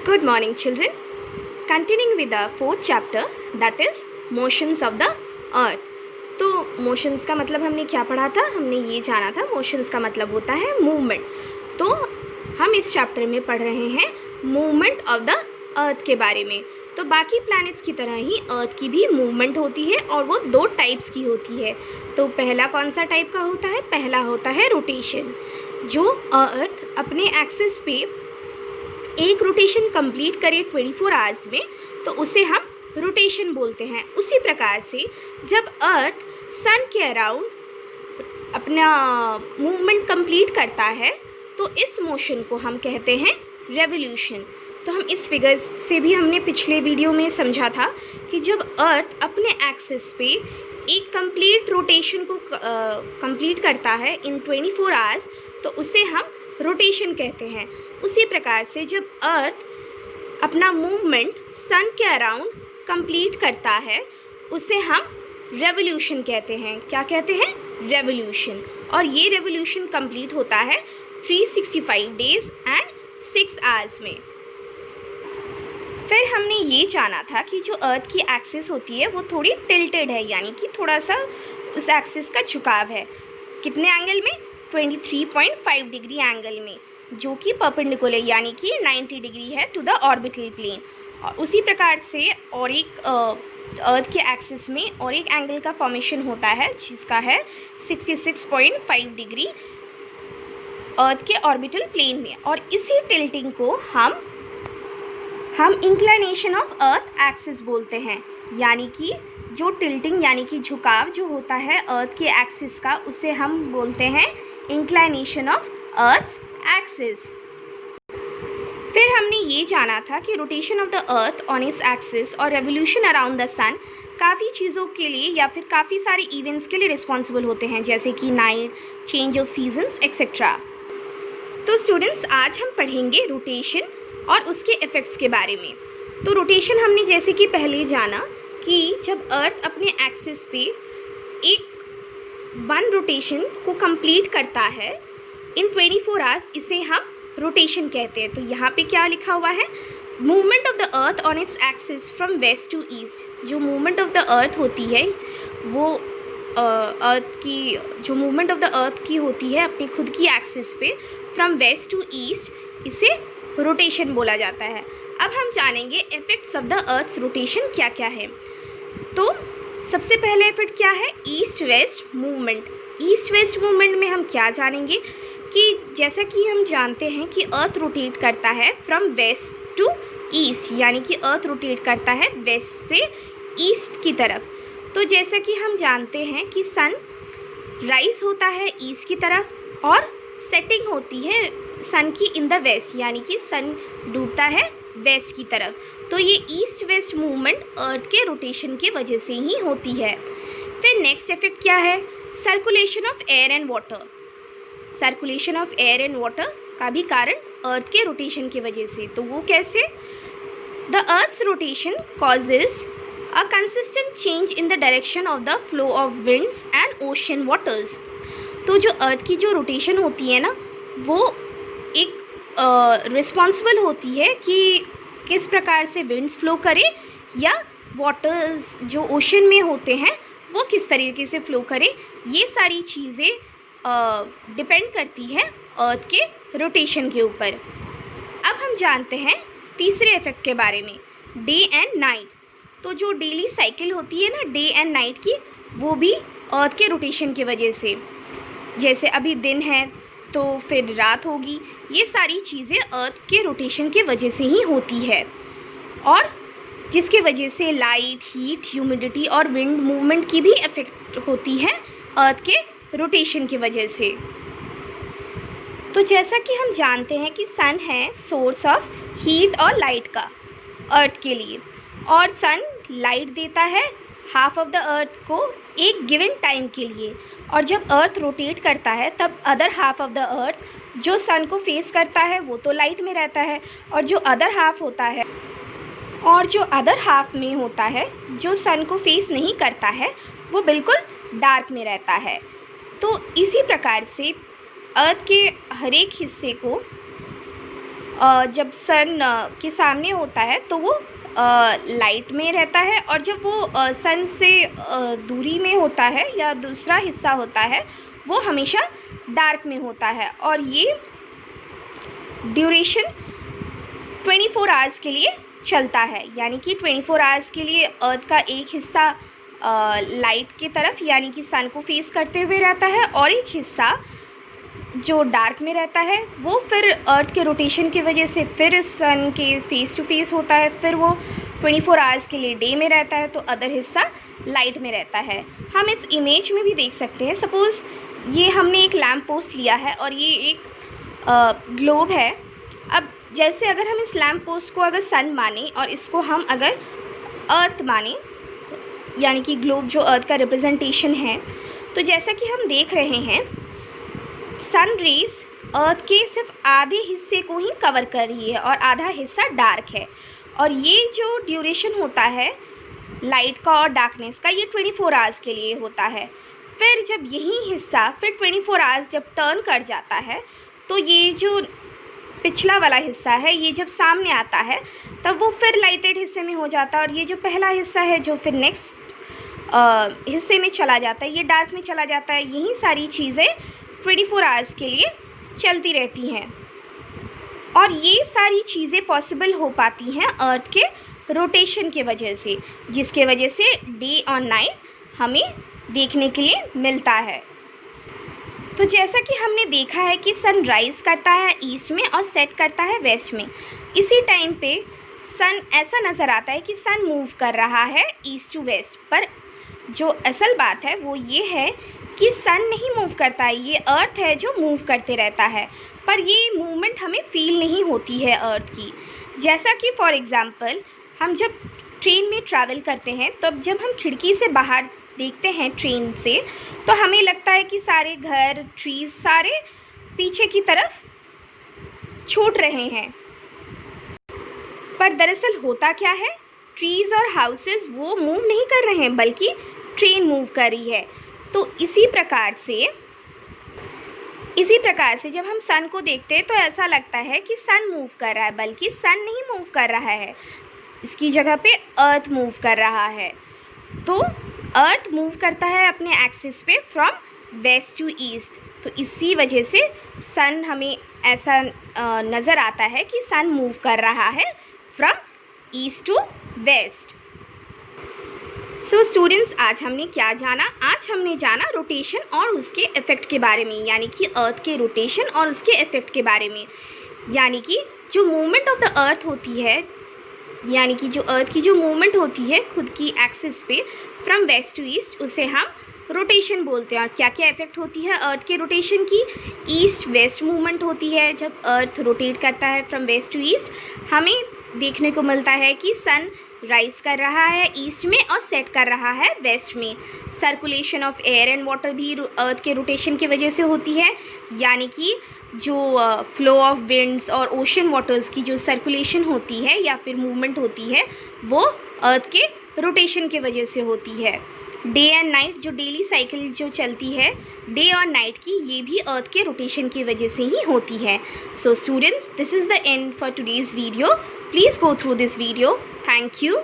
Good morning, children. Continuing with the fourth chapter, that is motions of the earth. तो motions का मतलब हमने क्या पढ़ा था? हमने ये जाना था motions का मतलब होता है movement. तो हम इस चैप्टर में पढ़ रहे हैं मूवमेंट ऑफ द अर्थ के बारे में. तो बाकी प्लैनेट्स की तरह ही अर्थ की भी मूवमेंट होती है और वो दो टाइप्स की होती है. तो पहला कौन सा टाइप का होता है? पहला होता है रोटेशन. जो अर्थ अपने एक्सिस पे एक रोटेशन कंप्लीट करे 24 आवर्स में तो उसे हम रोटेशन बोलते हैं. उसी प्रकार से जब अर्थ सन के अराउंड अपना मूवमेंट कंप्लीट करता है तो इस मोशन को हम कहते हैं रेवोल्यूशन. तो हम इस फिगर से भी हमने पिछले वीडियो में समझा था कि जब अर्थ अपने एक्सिस पे एक कंप्लीट रोटेशन को कंप्लीट करता है इन 24 आवर्स तो उसे हम रोटेशन कहते हैं. उसी प्रकार से जब अर्थ अपना मूवमेंट सन के अराउंड कंप्लीट करता है उसे हम रेवोल्यूशन कहते हैं. क्या कहते हैं? रेवोल्यूशन. और ये रेवोल्यूशन कंप्लीट होता है 365 डेज एंड 6 आवर्स में. फिर हमने ये जाना था कि जो अर्थ की एक्सिस होती है वो थोड़ी टिल्टेड है, यानी कि थोड़ा सा उस एक्सिस का झुकाव है. कितने एंगल में? 23.5 डिग्री एंगल में, जो कि परपेंडिकुलर यानी कि 90 डिग्री है टू द ऑर्बिटल प्लेन. और उसी प्रकार से और एक अर्थ के एक्सिस में और एक एंगल का फॉर्मेशन होता है जिसका है 66.5 डिग्री अर्थ के ऑर्बिटल प्लेन में. और इसी टिल्टिंग को हम इंक्लिनेशन ऑफ अर्थ एक्सिस बोलते हैं. यानी कि जो टिल्टिंग यानी कि झुकाव जो होता है अर्थ के एक्सिस का उसे हम बोलते हैं इंक्लिनेशन ऑफ अर्थ एक्सिस. फिर हमने ये जाना था कि rotation of the earth on its axis और रेवोल्यूशन अराउंड द सन काफ़ी चीज़ों के लिए या फिर काफ़ी सारे इवेंट्स के लिए रिस्पॉन्सिबल होते हैं, जैसे कि night, change of seasons etcetera. तो स्टूडेंट्स आज हम पढ़ेंगे रोटेशन और उसके इफ़ेक्ट्स के बारे में. तो रोटेशन हमने जैसे कि पहले जाना कि जब अर्थ अपने एक्सिस पे एक वन रोटेशन को कंप्लीट करता है इन 24 आवर्स, इसे हम रोटेशन कहते हैं. तो यहाँ पे क्या लिखा हुआ है? Movement of the earth on its axis from west to east. जो मूवमेंट ऑफ द अर्थ होती है वो अर्थ की जो मूवमेंट ऑफ द अर्थ की होती है अपनी खुद की एक्सिस पे फ्रॉम वेस्ट टू ईस्ट, इसे रोटेशन बोला जाता है. अब हम जानेंगे effects of the earth's rotation क्या क्या है. तो सबसे पहले इफेक्ट क्या है? East west movement. East west movement में हम क्या जानेंगे कि जैसा कि हम जानते हैं कि अर्थ रोटेट करता है फ्रॉम वेस्ट टू ईस्ट, यानी कि अर्थ रोटेट करता है वेस्ट से ईस्ट की तरफ. तो जैसा कि हम जानते हैं कि सन राइज होता है ईस्ट की तरफ और सेटिंग होती है सन की इन द वेस्ट, यानी कि सन डूबता है वेस्ट की तरफ. तो ये ईस्ट वेस्ट मूवमेंट अर्थ के रोटेशन के वजह से ही होती है. फिर नेक्स्ट इफेक्ट क्या है? Circulation of air and water. Circulation of air and water का भी कारण अर्थ के रोटेशन की वजह से. तो वो कैसे? The earth's rotation causes a consistent change in the direction of the flow of winds and ocean waters. तो जो अर्थ की जो रोटेशन होती है ना वो एक रिस्पॉन्सिबल होती है कि किस प्रकार से विंड्स फ्लो करे या वाटर्स जो ओशन में होते हैं वो किस तरीके से फ्लो करे. ये सारी चीज़ें डिपेंड करती है अर्थ के रोटेशन के ऊपर. अब हम जानते हैं तीसरे इफेक्ट के बारे में, डे एंड नाइट. तो जो डेली साइकिल होती है ना डे एंड नाइट की, वो भी अर्थ के रोटेशन की वजह से, जैसे अभी दिन है तो फिर रात होगी, ये सारी चीज़ें अर्थ के रोटेशन की वजह से ही होती है. और जिसके वजह से लाइट, हीट, ह्यूमिडिटी और विंड मूवमेंट की भी इफेक्ट होती है अर्थ के रोटेशन की वजह से. तो जैसा कि हम जानते हैं कि सन है सोर्स ऑफ हीट और लाइट का अर्थ के लिए, और सन लाइट देता है हाफ ऑफ द अर्थ को एक गिवन टाइम के लिए. और जब अर्थ रोटेट करता है तब अदर हाफ ऑफ द अर्थ जो सन को फेस करता है वो तो लाइट में रहता है, और जो अदर हाफ में होता है जो सन को फेस नहीं करता है वो बिल्कुल डार्क में रहता है. तो इसी प्रकार से अर्थ के हर एक हिस्से को जब सन के सामने होता है तो वो लाइट में रहता है, और जब वो सन से दूरी में होता है या दूसरा हिस्सा होता है वो हमेशा डार्क में होता है। और ये ड्यूरेशन 24 आवर्स के लिए चलता है, यानी कि 24 आवर्स के लिए अर्थ का एक हिस्सा लाइट की तरफ यानी कि सन को फेस करते हुए रहता है, और एक हिस्सा जो डार्क में रहता है वो फिर अर्थ के रोटेशन की वजह से फिर सन के फेस टू फेस होता है, फिर वो 24 आवर्स के लिए डे में रहता है, तो अदर हिस्सा लाइट में रहता है। हम इस इमेज में भी देख सकते हैं, सपोज़ ये हमने एक लैम्प पोस्ट लिया है और ये एक ग्लोब है। अब जैसे अगर हम इस लैम्प पोस्ट को अगर सन माने और इसको हम अगर अर्थ माने, यानी कि ग्लोब जो अर्थ का रिप्रेजेंटेशन है, तो जैसा कि हम देख रहे हैं सन रेज अर्थ के सिर्फ आधे हिस्से को ही कवर कर रही है और आधा हिस्सा डार्क है। और ये जो ड्यूरेशन होता है लाइट का और डार्कनेस का, ये 24 आवर्स के लिए होता है। फिर जब यही हिस्सा फिर 24 आवर्स जब टर्न कर जाता है तो ये जो पिछला वाला हिस्सा है ये जब सामने आता है तब वो फिर लाइटेड हिस्से में हो जाता है, और ये जो पहला हिस्सा है जो फिर नेक्स्ट हिस्से में चला जाता है ये डार्क में चला जाता है। यही सारी चीज़ें 24 आवर्स के लिए चलती रहती हैं, और ये सारी चीज़ें पॉसिबल हो पाती हैं अर्थ के रोटेशन के वजह से, जिसके वजह से डे और नाइट हमें देखने के लिए मिलता है। तो जैसा कि हमने देखा है कि सन राइज़ करता है ईस्ट में और सेट करता है वेस्ट में, इसी टाइम पे सन ऐसा नज़र आता है कि सन मूव कर रहा है ईस्ट टू वेस्ट। पर जो असल बात है वो ये है कि सन नहीं मूव करता है, ये अर्थ है जो मूव करते रहता है, पर ये मूवमेंट हमें फील नहीं होती है अर्थ की। जैसा कि फॉर एग्ज़ाम्पल हम जब ट्रेन में ट्रैवल करते हैं तब जब हम खिड़की से बाहर देखते हैं ट्रेन से तो हमें लगता है कि सारे घर ट्रीज सारे पीछे की तरफ छूट रहे हैं, पर दरअसल होता क्या है, ट्रीज़ और हाउसेस वो मूव नहीं कर रहे हैं बल्कि ट्रेन मूव कर रही है। तो इसी प्रकार से जब हम सन को देखते हैं तो ऐसा लगता है कि सन मूव कर रहा है, बल्कि सन नहीं मूव कर रहा है, इसकी जगह पे अर्थ मूव कर रहा है। तो अर्थ मूव करता है अपने एक्सिस पे फ्रॉम वेस्ट टू ईस्ट, तो इसी वजह से सन हमें ऐसा नज़र आता है कि सन मूव कर रहा है from east to west. So students, आज हमने क्या जाना? आज हमने जाना रोटेशन और उसके इफ़ेक्ट के बारे में, यानी कि अर्थ के रोटेशन और उसके इफ़ेक्ट के बारे में। यानी कि जो मूवमेंट ऑफ द अर्थ होती है, यानी कि जो अर्थ की जो मूवमेंट होती है खुद की एक्सिस पे फ्रॉम वेस्ट टू ईस्ट, उसे हम रोटेशन बोलते हैं। और क्या क्या इफ़ेक्ट होती है अर्थ के रोटेशन की? ईस्ट वेस्ट मूवमेंट होती है। जब अर्थ रोटेट करता है फ्रॉम वेस्ट टू ईस्ट, हमें देखने को मिलता है कि सन राइज कर रहा है ईस्ट में और सेट कर रहा है वेस्ट में। Circulation of air and water भी अर्थ के रोटेशन की वजह से होती है, यानी कि जो फ्लो ऑफ विंड्स और ओशन वाटर्स की जो सर्कुलेशन होती है या फिर मूवमेंट होती है वो अर्थ के रोटेशन की वजह से होती है। डे एंड नाइट जो डेली साइकिल जो चलती है डे और नाइट की, ये भी अर्थ के रोटेशन की वजह से ही होती है। So students, this is the end for today's video. Please go through this video. Thank you.